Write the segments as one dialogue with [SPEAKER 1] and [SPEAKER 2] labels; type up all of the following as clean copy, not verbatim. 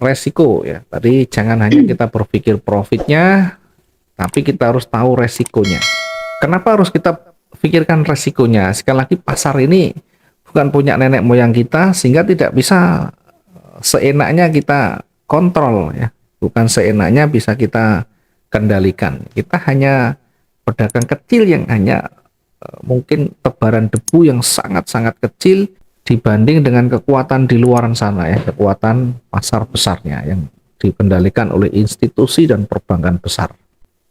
[SPEAKER 1] resiko ya. Tadi jangan hanya kita berpikir profitnya, tapi kita harus tahu resikonya. Kenapa harus kita pikirkan resikonya? Sekali lagi, pasar ini bukan punya nenek moyang kita, sehingga tidak bisa seenaknya kita kontrol ya. Bukan seenaknya bisa kita kendalikan. Kita hanya pedagang kecil yang hanya mungkin tebaran debu yang sangat-sangat kecil dibanding dengan kekuatan di luaran sana ya, kekuatan pasar besarnya yang dikendalikan oleh institusi dan perbankan besar.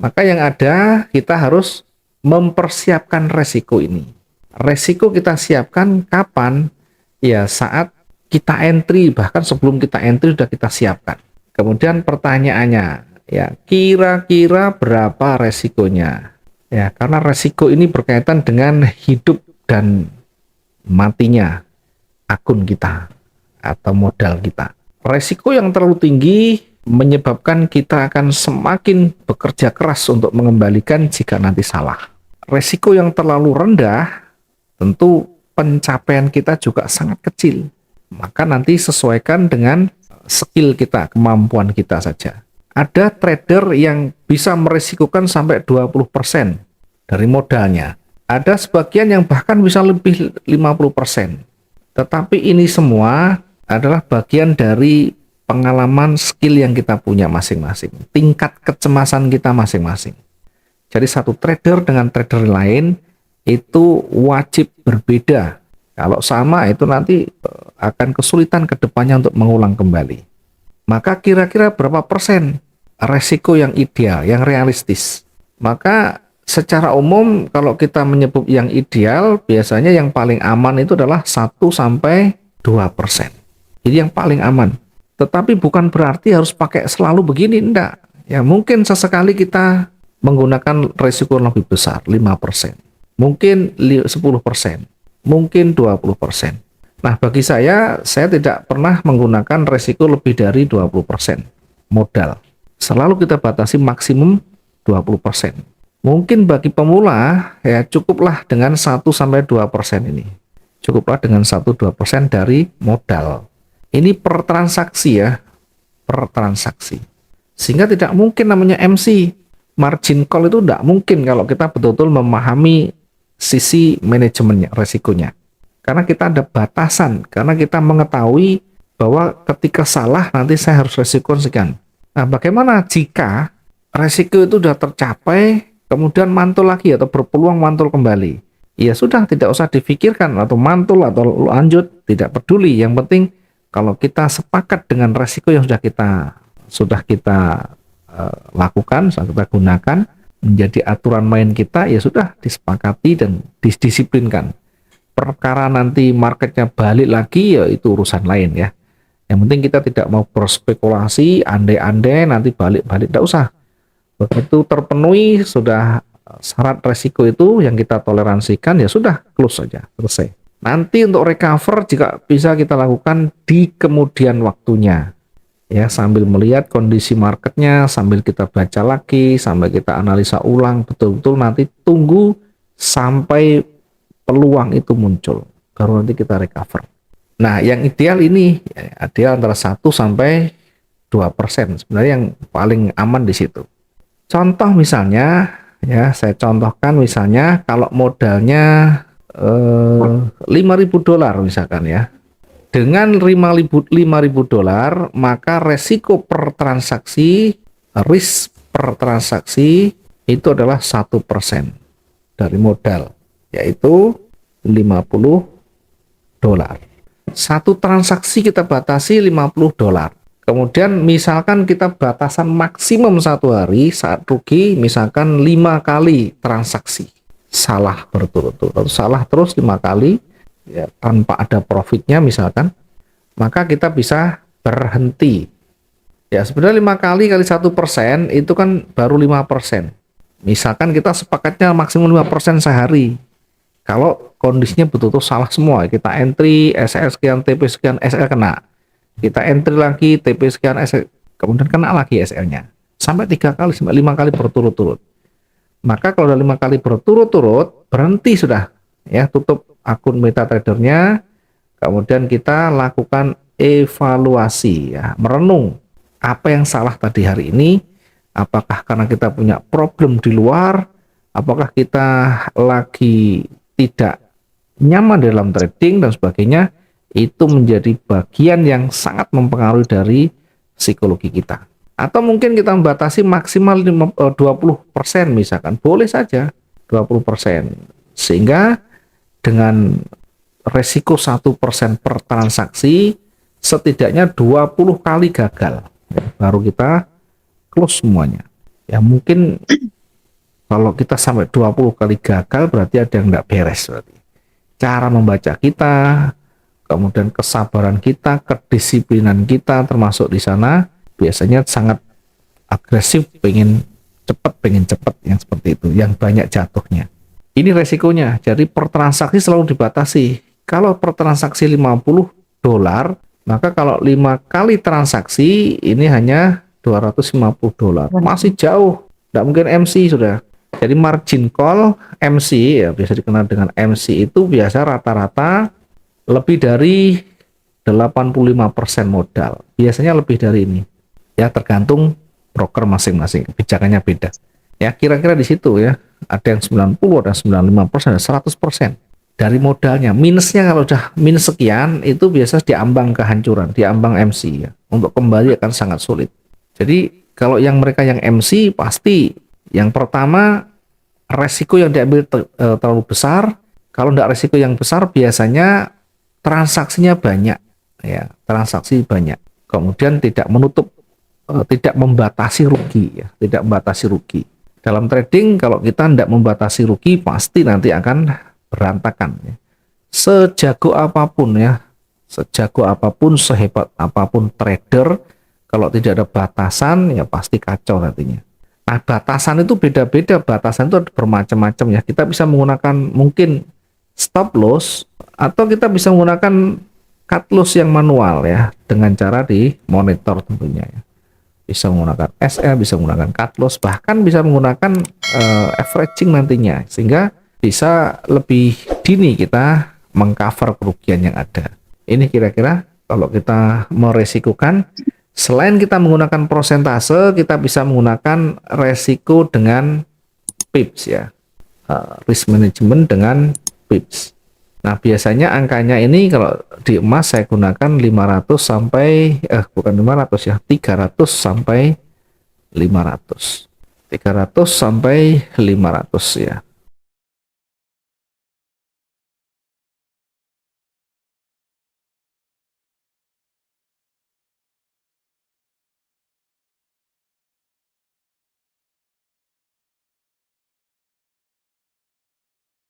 [SPEAKER 1] Maka yang ada, kita harus mempersiapkan resiko ini. Resiko kita siapkan kapan? Ya saat kita entry, bahkan sebelum kita entry sudah kita siapkan. Kemudian pertanyaannya, ya kira-kira berapa resikonya? Ya, karena resiko ini berkaitan dengan hidup dan matinya akun kita atau modal kita. Resiko yang terlalu tinggi menyebabkan kita akan semakin bekerja keras untuk mengembalikan jika nanti salah. Resiko yang terlalu rendah, tentu pencapaian kita juga sangat kecil. Maka nanti sesuaikan dengan skill kita, kemampuan kita saja. Ada trader yang bisa meresikokan sampai 20% dari modalnya. Ada sebagian yang bahkan bisa lebih 50%. Tetapi ini semua adalah bagian dari pengalaman skill yang kita punya masing-masing. Tingkat kecemasan kita masing-masing. Jadi satu trader dengan trader lain itu wajib berbeda. Kalau sama itu nanti akan kesulitan ke depannya untuk mengulang kembali. Maka kira-kira berapa persen resiko yang ideal, yang realistis? Maka secara umum kalau kita menyebut yang ideal, biasanya yang paling aman itu adalah 1-2%. Jadi yang paling aman. Tetapi bukan berarti harus pakai selalu begini, enggak. Ya mungkin sesekali kita menggunakan resiko lebih besar, 5%. Mungkin 10%. Mungkin 20%. Nah, bagi saya tidak pernah menggunakan resiko lebih dari 20% modal. Selalu kita batasi maksimum 20%. Mungkin bagi pemula, ya cukuplah dengan 1-2% ini. Cukuplah dengan 1-2% dari modal. Ini per transaksi ya, per transaksi. Sehingga tidak mungkin namanya MC. Margin call itu tidak mungkin kalau kita betul-betul memahami sisi manajemennya, resikonya. Karena kita ada batasan, karena kita mengetahui bahwa ketika salah nanti saya harus resiko sekian. Nah, bagaimana jika resiko itu sudah tercapai, kemudian mantul lagi atau berpeluang mantul kembali? Ya sudah, tidak usah difikirkan atau mantul atau lanjut, tidak peduli. Yang penting kalau kita sepakat dengan resiko yang sudah kita lakukan, sudah kita gunakan, menjadi aturan main kita, ya sudah disepakati dan didisiplinkan. Perkara nanti marketnya balik lagi, ya itu urusan lain ya. Yang penting kita tidak mau berspekulasi, andai-andai nanti balik-balik, tidak usah. Begitu terpenuhi sudah syarat resiko itu yang kita toleransikan, ya sudah close saja, selesai. Nanti untuk recover jika bisa kita lakukan di kemudian waktunya. Ya, sambil melihat kondisi marketnya, sambil kita baca lagi, sambil kita analisa ulang, betul-betul nanti tunggu sampai peluang itu muncul, baru nanti kita recover. Nah, yang ideal ini, ideal antara 1-2%, sebenarnya yang paling aman di situ. Contoh misalnya, ya saya contohkan misalnya kalau modalnya $5.000 misalkan ya. Dengan $5.000, maka resiko per transaksi, risk per transaksi itu adalah 1% dari modal, yaitu $50. Satu transaksi kita batasi $50. Kemudian misalkan kita batasan maksimum satu hari saat rugi, misalkan 5 kali transaksi. Salah berturut-turut, atau salah terus 5 kali, ya, tanpa ada profitnya misalkan, maka kita bisa berhenti. Ya sebenarnya 5 kali 1% itu kan baru 5%. Misalkan kita sepakatnya maksimum 5% sehari. Kalau kondisinya betul-betul salah semua, kita entry SL sekian, TP sekian, SL kena. Kita entry lagi TP sekian, SL, kemudian kena lagi SL-nya. Sampai 3 kali, sampai 5 kali berturut-turut. Maka kalau udah 5 kali berturut-turut, berhenti sudah. Ya, tutup akun MetaTrader-nya, kemudian kita lakukan evaluasi ya, merenung apa yang salah tadi hari ini. Apakah karena kita punya problem di luar, apakah kita lagi tidak nyaman dalam trading dan sebagainya. Itu menjadi bagian yang sangat mempengaruhi dari psikologi kita. Atau mungkin kita membatasi maksimal 20% misalkan, boleh saja 20%, sehingga dengan resiko 1% per transaksi setidaknya 20 kali gagal ya, baru kita close semuanya ya. Mungkin kalau kita sampai 20 kali gagal berarti ada yang nggak beres. Berarti cara membaca kita, kemudian kesabaran kita, kedisiplinan kita termasuk di sana biasanya sangat agresif, pengen cepat yang seperti itu, yang banyak jatuhnya. Ini resikonya. Jadi per transaksi selalu dibatasi. Kalau per transaksi $50, maka kalau 5 kali transaksi ini hanya $250. Masih jauh. Tidak mungkin MC sudah. Jadi margin call MC ya, biasa dikenal dengan MC itu biasa rata-rata lebih dari 85% modal. Biasanya lebih dari ini. Ya, tergantung broker masing-masing. Kebijakannya beda. Ya, kira-kira di situ ya. Ada yang 90, ada 95%, ada 100% dari modalnya. Minusnya kalau udah minus sekian, itu biasa diambang kehancuran, diambang MC ya. Untuk kembali akan sangat sulit. Jadi, kalau yang mereka yang MC, pasti yang pertama resiko yang diambil terlalu besar. Kalau tidak resiko yang besar, biasanya transaksinya banyak ya, transaksi banyak, kemudian tidak menutup tidak membatasi rugi ya, tidak membatasi rugi dalam trading. Kalau kita tidak membatasi rugi pasti nanti akan berantakan ya. Sejago apapun ya, sejago apapun, sehebat apapun trader, kalau tidak ada batasan ya pasti kacau nantinya. Nah, batasan itu beda-beda, batasan itu bermacam-macam ya. Kita bisa menggunakan mungkin stop loss, atau kita bisa menggunakan cut loss yang manual ya, dengan cara di monitor tentunya ya. Bisa menggunakan SL, bisa menggunakan cut loss, bahkan bisa menggunakan averaging nantinya, sehingga bisa lebih dini kita mengcover kerugian yang ada. Ini kira-kira kalau kita meresikukan, selain kita menggunakan prosentase, kita bisa menggunakan resiko dengan pips ya, risk management dengan pips. Nah, biasanya angkanya ini kalau di emas saya gunakan 500 sampai bukan 500 ya, 300 sampai 500. 300 sampai 500 ya.